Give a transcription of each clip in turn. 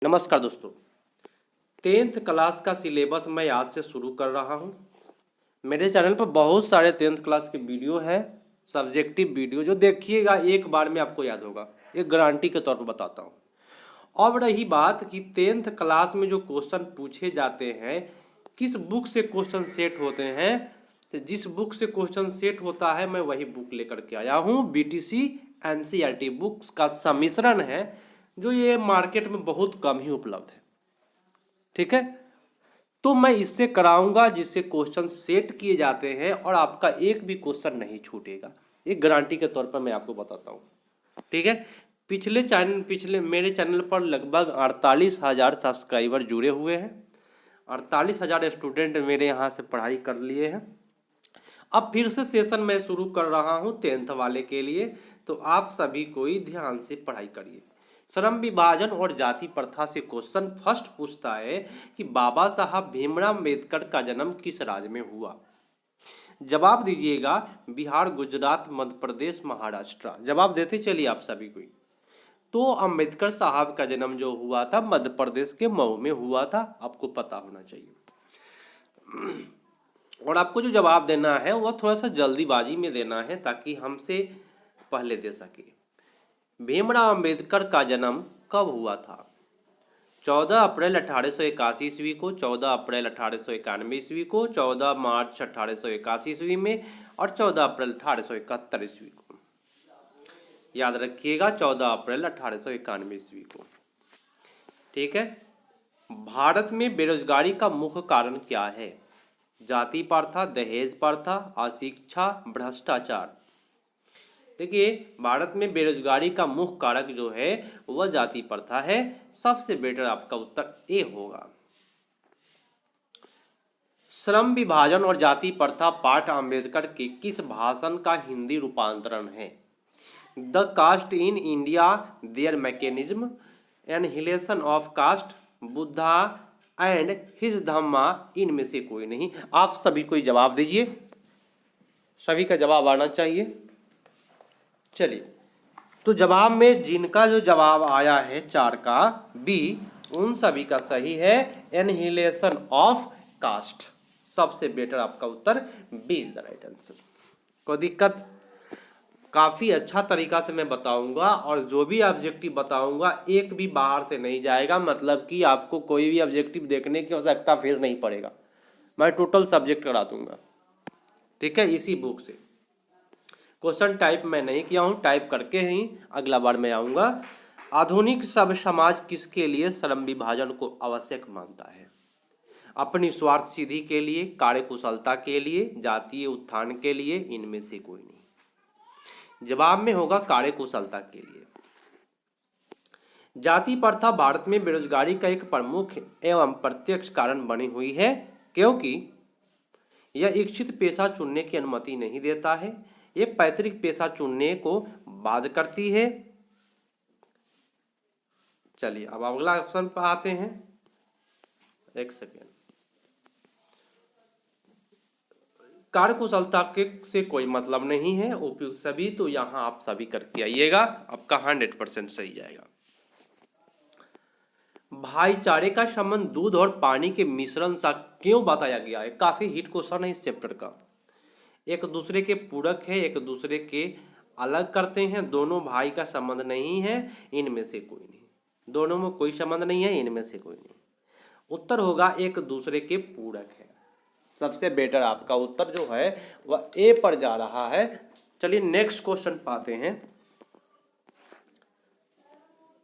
नमस्कार दोस्तों, 10th class का सिलेबस मैं आज से शुरू कर रहा हूं। मेरे चैनल पर बहुत सारे 10th क्लास के वीडियो हैं, सब्जेक्टिव वीडियो, जो देखिएगा एक बार में आपको याद होगा, एक गारंटी के तौर पर बताता हूं। अब रही बात कि 10th क्लास में जो क्वेश्चन पूछे जाते हैं, किस बुक से क्वेश्चन सेट होते हैं, तो जिस बुक से क्वेश्चन सेट होता है मैं वही बुक लेकर के आया हूँ। BTC NCERT बुक्स का सम्मिश्रण है, जो ये मार्केट में बहुत कम ही उपलब्ध है। ठीक है, तो मैं इससे कराऊंगा जिससे क्वेश्चन सेट किए जाते हैं और आपका एक भी क्वेश्चन नहीं छूटेगा। एक गारंटी के तौर पर मैं आपको बताता हूँ। ठीक है, पिछले मेरे चैनल पर लगभग 48,000 सब्सक्राइबर जुड़े हुए हैं। 48,000 स्टूडेंट मेरे यहाँ से पढ़ाई कर लिए हैं। अब फिर से सेशन मैं शुरू कर रहा हूँ 10th वाले के लिए, तो आप सभी कोई ध्यान से पढ़ाई करिए। श्रम विभाजन और जाति प्रथा से क्वेश्चन फर्स्ट पूछता है कि बाबा साहब भीमराव अम्बेडकर का जन्म किस राज्य में हुआ। जवाब दीजिएगा बिहार, गुजरात, मध्य प्रदेश, महाराष्ट्र। जवाब देते चलिए आप सभी कोई। तो अम्बेडकर साहब का जन्म जो हुआ था मध्य प्रदेश के मऊ में हुआ था, आपको पता होना चाहिए। और आपको जो जवाब देना है वह थोड़ा सा जल्दीबाजी में देना है ताकि हमसे पहले दे सके। भीमराव अम्बेडकर का जन्म कब हुआ था? 14 अप्रैल 1881 ईस्वी को, 14 अप्रैल 1891 ईस्वी को, 14 मार्च 1881 ईस्वी में और 14 अप्रैल 1871 ईस्वी को। याद रखिएगा 14 अप्रैल 1891 ईस्वी को। ठीक है, भारत में बेरोजगारी का मुख्य कारण क्या है? जाति प्रथा, दहेज प्रथा, अशिक्षा, भ्रष्टाचार। देखिए, भारत में बेरोजगारी का मुख्य कारक जो है वह जाति प्रथा है। सबसे बेटर आपका उत्तर ए होगा। श्रम विभाजन और जाति प्रथा पाठ अम्बेडकर के किस भाषण का हिंदी रूपांतरण है? The caste in India, their mechanism, annihilation of caste, Buddha and his Dhamma. इनमें से कोई नहीं। आप सभी कोई जवाब दीजिए, सभी का जवाब आना चाहिए। चलिए, तो जवाब में जिनका जो जवाब आया है 4 का बी, उन सभी का सही है, एनहिलेशन ऑफ कास्ट। सबसे बेटर आपका उत्तर B is the right answer. कोई दिक्कत? काफी अच्छा तरीका से मैं बताऊंगा और जो भी ऑब्जेक्टिव बताऊंगा एक भी बाहर से नहीं जाएगा, मतलब कि आपको कोई भी ऑब्जेक्टिव देखने की आवश्यकता फिर नहीं पड़ेगा। मैं टोटल सब्जेक्ट करा दूंगा। ठीक है, इसी बुक से। क्वेश्चन टाइप मैं नहीं किया हूं, टाइप करके ही अगला बार मैं आऊंगा। आधुनिक सभ्य समाज किसके लिए श्रम विभाजन को आवश्यक मानता है? अपनी स्वार्थ सिद्धि के लिए, कार्यकुशलता के लिए, जातीय उत्थान के लिए। इनमें से कोई नहीं। जवाब में होगा कार्यकुशलता के लिए। जाति प्रथा भारत में बेरोजगारी का एक प्रमुख एवं प्रत्यक्ष कारण बनी हुई है, क्योंकि यह इच्छित पेशा चुनने की अनुमति नहीं देता है। यह पैतृक पेशा चुनने को बाध्य करती है। चलिए, अब अगला ऑप्शन पर आते हैं। एक सेकेंड। कार्यकुशलता के से कोई मतलब नहीं है, उपयुक्त सभी, तो यहां आप सभी करके आइएगा, आपका 100% सही जाएगा। भाईचारे का संबंध दूध और पानी के मिश्रण सा क्यों बताया गया है? काफी हिट क्वेश्चन है इस चैप्टर का। एक दूसरे के पूरक है, एक दूसरे के अलग करते हैं, दोनों भाई का संबंध नहीं है, इनमें से कोई नहीं। दोनों में कोई संबंध नहीं है, इनमें से कोई नहीं। उत्तर होगा एक दूसरे के पूरक है। सबसे बेटर आपका उत्तर जो है वह ए पर जा रहा है। चलिए नेक्स्ट क्वेश्चन पाते हैं।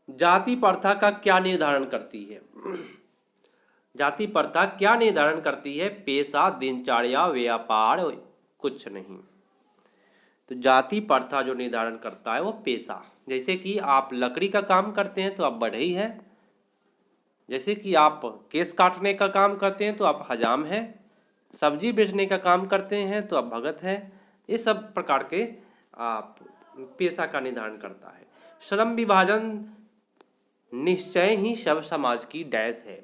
जाति प्रथा का क्या निर्धारण करती है? जाति प्रथा क्या निर्धारण करती है? पेशा, दिनचर्या, व्यापार, कुछ नहीं। तो जाति प्रथा जो निर्धारण करता है वो पेशा। जैसे कि आप लकड़ी का काम करते हैं तो आप बढ़ई है, जैसे कि आप केस काटने का काम करते हैं तो आप हजाम है, सब्जी बेचने का काम करते हैं तो आप भगत है। ये सब प्रकार के आप पेशा का निर्धारण करता है। श्रम विभाजन निश्चय ही सब समाज की डैश है,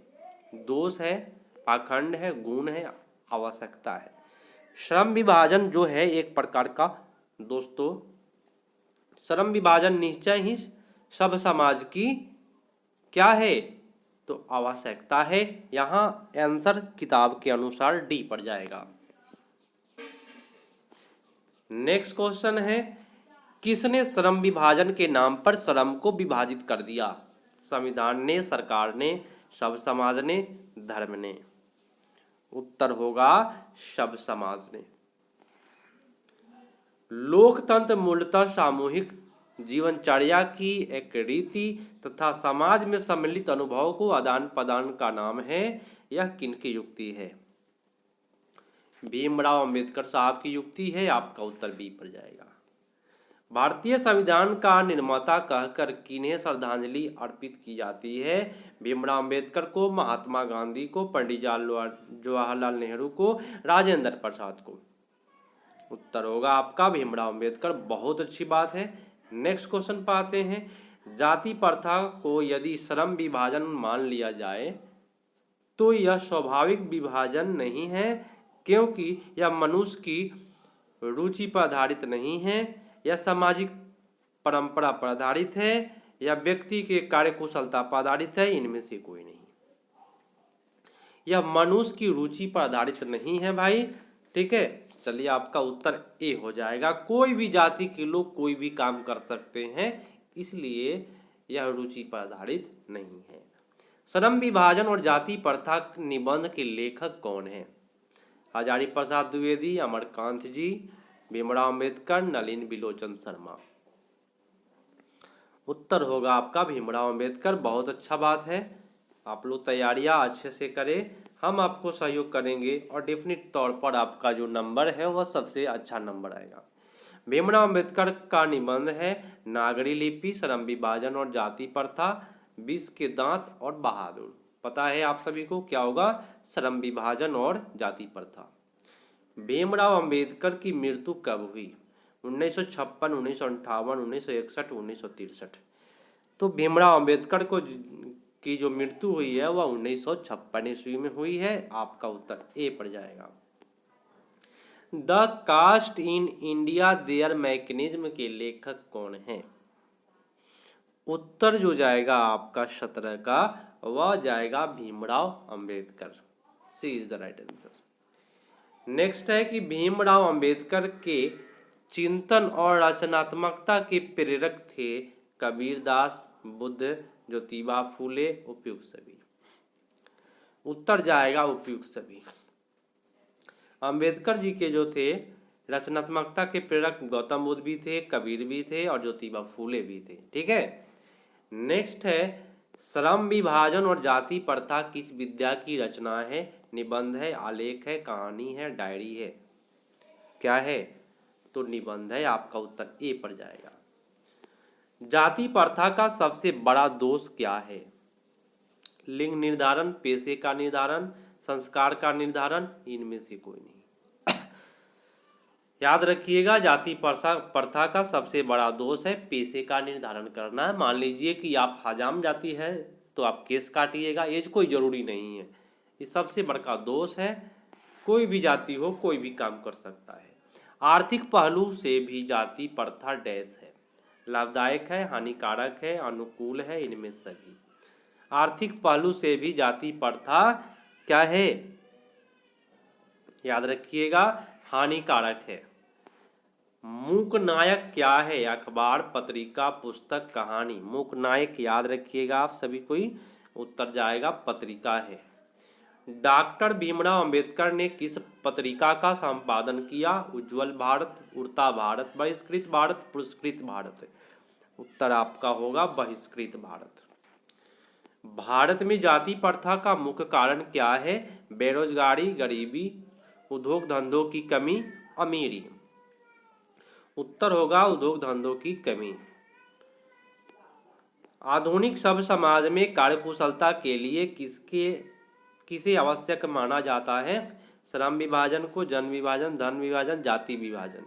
दोष है, पाखंड है, गुण है, आवश्यकता है। श्रम विभाजन जो है एक प्रकार का दोस्तों, श्रम विभाजन निश्चय ही सब समाज की क्या है? आवश्यकता है। यहाँ आंसर किताब के अनुसार डी पड़ जाएगा। नेक्स्ट क्वेश्चन है, किसने श्रम विभाजन के नाम पर श्रम को विभाजित कर दिया? संविधान ने, सरकार ने, सब समाज ने, धर्म ने? उत्तर होगा सब समाज ने। लोकतंत्र मूलतः सामूहिक जीवनचर्या की एक रीति तथा समाज में सम्मिलित अनुभवों को आदान प्रदान का नाम है। यह किनकी युक्ति है? भीमराव अंबेडकर साहब की युक्ति है। आपका उत्तर बी पर जाएगा। भारतीय संविधान का निर्माता कहकर किन्हें श्रद्धांजलि अर्पित की जाती है? भीमराव अंबेडकर को, महात्मा गांधी को, पंडित जवाहरलाल नेहरू को, राजेंद्र प्रसाद को? उत्तर होगा आपका भीमराव अंबेडकर। बहुत अच्छी बात है। नेक्स्ट क्वेश्चन पर आते हैं, जाति प्रथा को यदि श्रम विभाजन मान लिया जाए तो यह स्वाभाविक विभाजन नहीं है, क्योंकि यह मनुष्य की रुचि पर आधारित नहीं है, यह सामाजिक परंपरा पर आधारित है, या व्यक्ति के कार्यकुशलता पर आधारित है। इनमें से कोई नहीं। यह मनुष्य की रुचि पर आधारित नहीं है भाई। ठीक है, चलिए आपका उत्तर ए हो जाएगा। कोई भी जाति के लोग कोई भी काम कर सकते हैं, इसलिए यह रुचि पर आधारित नहीं है। श्रम विभाजन और जाति प्रथा निबंध के लेखक कौन हैं? हजारी प्रसाद द्विवेदी, अमरकांत जी, भीमराव अंबेडकर, नलिन बिलोचन शर्मा? उत्तर होगा आपका भीमराव अंबेडकर। बहुत अच्छा बात है। आप लोग तैयारियां अच्छे से करें, हम आपको सहयोग करेंगे और डेफिनेट तौर पर आपका जो नंबर है वह सबसे अच्छा नंबर आएगा। भीमराव अंबेडकर का निबंध है नागरी लिपि, श्रम विभाजन और जाति प्रथा, विष के दांत और बहादुर। पता है आप सभी को क्या होगा? श्रम विभाजन और जाति प्रथा। भीमराव अंबेडकर की मृत्यु कब हुई? 1956, 1958, 1961, 1963? तो भीमराव अंबेडकर की जो मृत्यु हुई है वह 1956 ईस्वी में हुई है। आपका उत्तर ए पड़ जाएगा। The caste in India their mechanism के लेखक कौन हैं? उत्तर जो जाएगा आपका 17 का वह जाएगा Bhimrao Ambedkar. C is the right answer. Next है कि भीमराव अंबेडकर के चिंतन और रचनात्मकता के प्रेरक थे कबीरदास, बुद्ध, ज्योतिबा फूले, उपयुक्त सभी? उत्तर जाएगा उपयुक्त सभी। अंबेडकर जी के जो थे रचनात्मकता के प्रेरक गौतम बुद्ध भी थे, कबीर भी थे और ज्योतिबा फूले भी थे। ठीक है। नेक्स्ट है श्रम विभाजन और जाति प्रथा किस विद्या की रचना है? निबंध है, आलेख है, कहानी है, डायरी है? क्या है? तो निबंध है। आपका उत्तर ए पर जाएगा। जाति प्रथा का सबसे बड़ा दोष क्या है? लिंग निर्धारण, पेशे का निर्धारण, संस्कार का निर्धारण? इनमें से कोई नहीं। याद रखिएगा, जाति प्रथा का सबसे बड़ा दोष है पेशे का निर्धारण करना है। मान लीजिए कि आप हजाम जाति है तो आप केस काटिएगा, एज कोई जरूरी नहीं है। ये सबसे बड़ा दोष है। कोई भी जाति हो कोई भी काम कर सकता है। आर्थिक पहलू से भी जाति प्रथा डैश है, लाभदायक है, हानिकारक है, अनुकूल है? इनमें सभी। आर्थिक पहलू से भी जाति प्रथा क्या है? याद रखिएगा, हानिकारक है। मूक नायक क्या है? अखबार, पत्रिका, पुस्तक, कहानी? मूक नायक याद रखिएगा आप सभी कोई। उत्तर जाएगा पत्रिका है। डॉक्टर भीमराव अंबेडकर ने किस पत्रिका का संपादन किया? उज्ज्वल भारत, उड़ता भारत, बहिष्कृत भारत, पुरस्कृत भारत? उत्तर आपका होगा बहिष्कृत भारत। भारत में जाति प्रथा का मुख्य कारण क्या है? बेरोजगारी, गरीबी, उद्योग धंधों की कमी, अमीरी? उत्तर होगा उद्योग धंधों की कमी। आधुनिक सब समाज में कार्यकुशलता के लिए किसे आवश्यक माना जाता है? श्रम विभाजन को, जन विभाजन, धन विभाजन, जाति विभाजन?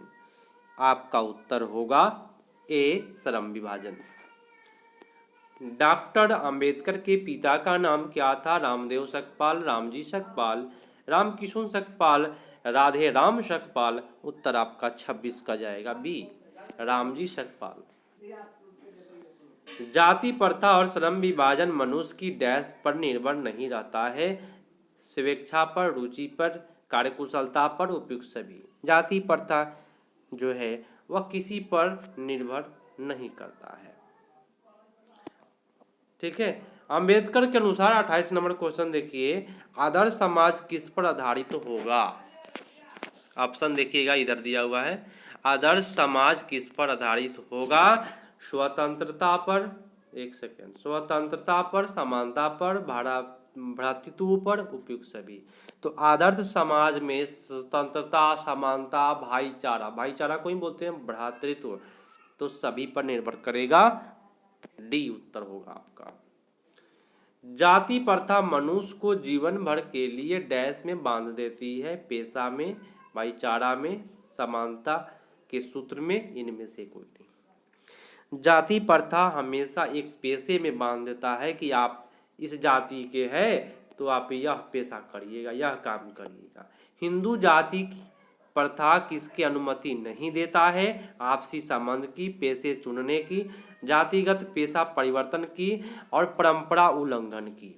आपका उत्तर होगा ए, श्रम विभाजन। डॉक्टर अंबेडकर के पिता का नाम क्या था? रामदेव सकपाल, रामजी सकपाल, रामकिशोर सकपाल, राधे राम सकपाल? उत्तर आपका 26 का जाएगा बी, रामजी सकपाल। जाति प्रथा और श्रम विभाजन मनुष्य की डैश पर निर्भर नहीं रहता है, स्वेच्छा पर, रुचि पर, कार्यकुशलता पर, उपयुक्त सभी। जाति प्रथा जो है वह किसी पर निर्भर नहीं करता है। ठीक है। अंबेडकर के अनुसार 28 नंबर क्वेश्चन देखिए, आदर्श समाज किस पर आधारित होगा? ऑप्शन देखिएगा, इधर दिया हुआ है। आदर्श समाज किस पर आधारित होगा? स्वतंत्रता पर, एक सेकेंड, स्वतंत्रता पर, समानता पर, भ्रातृत्व पर, उपयुक्त सभी। तो आदर्श समाज में स्वतंत्रता, समानता, भाईचारा, भाईचारा को ही बोलते हैं भ्रातृत्व, तो सभी पर निर्भर करेगा। डी उत्तर होगा आपका। जाति प्रथा मनुष्य को जीवन भर के लिए डैश में बांध देती है, पेशा में, भाईचारा में, समानता के सूत्र में, इनमें से कोई नहीं। जाति प्रथा हमेशा एक पेशे में बांध देता है कि आप इस जाति के हैं तो आप यह पेशा करिएगा, यह काम करिएगा। हिंदू जाति की प्रथा किसकी अनुमति नहीं देता है? आपसी संबंध की, पेशे चुनने की, जातिगत पेशा परिवर्तन की और परंपरा उल्लंघन की।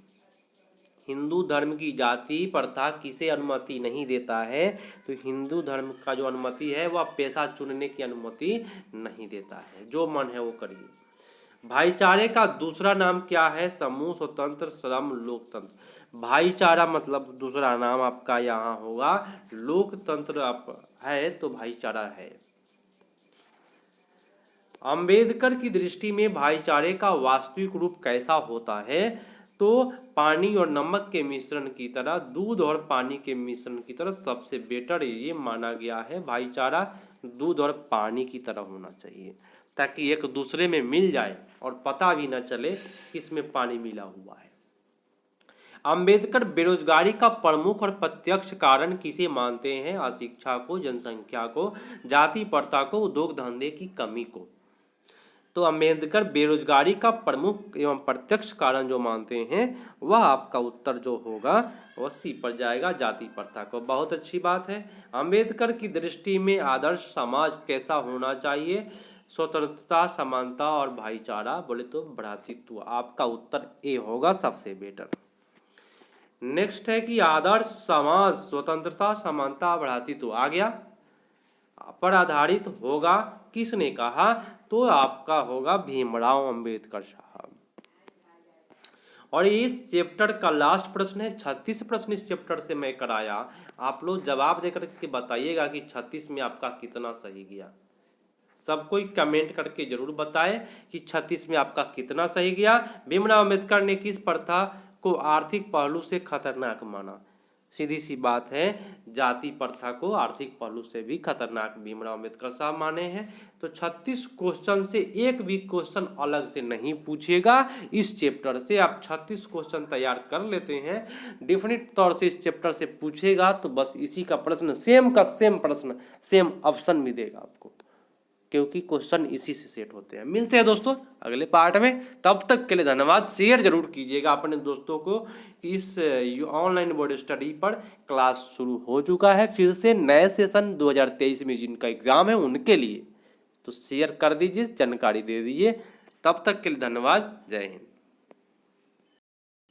हिंदू धर्म की जाति प्रथा किसे अनुमति नहीं देता है? तो हिंदू धर्म का जो अनुमति है वह पेशा चुनने की अनुमति नहीं देता है, जो मन है वो करिए। भाईचारे का दूसरा नाम क्या है? समूह, स्वतंत्र, श्रम, लोकतंत्र। भाईचारा मतलब दूसरा नाम आपका यहाँ होगा लोकतंत्र। आप है तो भाईचारा है। अंबेडकर की दृष्टि में भाईचारे का वास्तविक रूप कैसा होता है? तो पानी और नमक के मिश्रण की तरह, दूध और पानी के मिश्रण की तरह सबसे बेटर ये माना गया है। भाईचारा दूध और पानी की तरह होना चाहिए ताकि एक दूसरे में मिल जाए और पता भी न चले कि इसमें पानी मिला हुआ है। अंबेडकर बेरोजगारी का प्रमुख और प्रत्यक्ष कारण किसे मानते हैं? अशिक्षा को, जनसंख्या को, जाति प्रथा को, उद्योग धंधे की कमी को। तो अंबेडकर बेरोजगारी का प्रमुख एवं प्रत्यक्ष कारण जो मानते हैं वह आपका उत्तर जो होगा वह सी पर जाएगा, जाति प्रथा को। बहुत अच्छी बात है। अंबेडकर की दृष्टि में आदर्श समाज कैसा होना चाहिए? स्वतंत्रता, समानता और भाईचारा, बोले तो भ्रातृत्व। आपका उत्तर ए होगा सबसे बेटर। नेक्स्ट है कि आदर्श समाज स्वतंत्रता, समानता, भ्रातृत्व आ गया पर आधारित होगा, किसने कहा? तो आपका होगा भीमराव अंबेडकर साहब। और इस चैप्टर का लास्ट प्रश्न है, 36 प्रश्न इस चैप्टर से मैं कराया। आप लोग जवाब देकर के बताइएगा कि 36 में आपका कितना सही गया। सब कोई कमेंट करके जरूर बताएं कि 36 में आपका कितना सही गया। भीमराव अंबेडकर ने किस प्रथा को आर्थिक पहलू से खतरनाक माना? सीधी सी बात है, जाति प्रथा को आर्थिक पहलू से भी खतरनाक भीमराव अंबेडकर साहब माने हैं। तो 36 क्वेश्चन से एक भी क्वेश्चन अलग से नहीं पूछेगा। इस चैप्टर से आप 36 क्वेश्चन तैयार कर लेते हैं, डेफिनेट तौर से इस चैप्टर से पूछेगा तो बस इसी का प्रश्न सेम का सेम प्रश्न, सेम ऑप्शन भी देगा आपको, क्योंकि क्वेश्चन इसी से सेट होते हैं। मिलते हैं दोस्तों अगले पार्ट में, तब तक के लिए धन्यवाद। शेयर जरूर कीजिएगा अपने दोस्तों को कि इस ऑनलाइन बोर्ड स्टडी पर क्लास शुरू हो चुका है फिर से नए सेशन 2023 में जिनका एग्जाम है उनके लिए, तो शेयर कर दीजिए, जानकारी दे दीजिए। तब तक के लिए धन्यवाद। जय हिंद।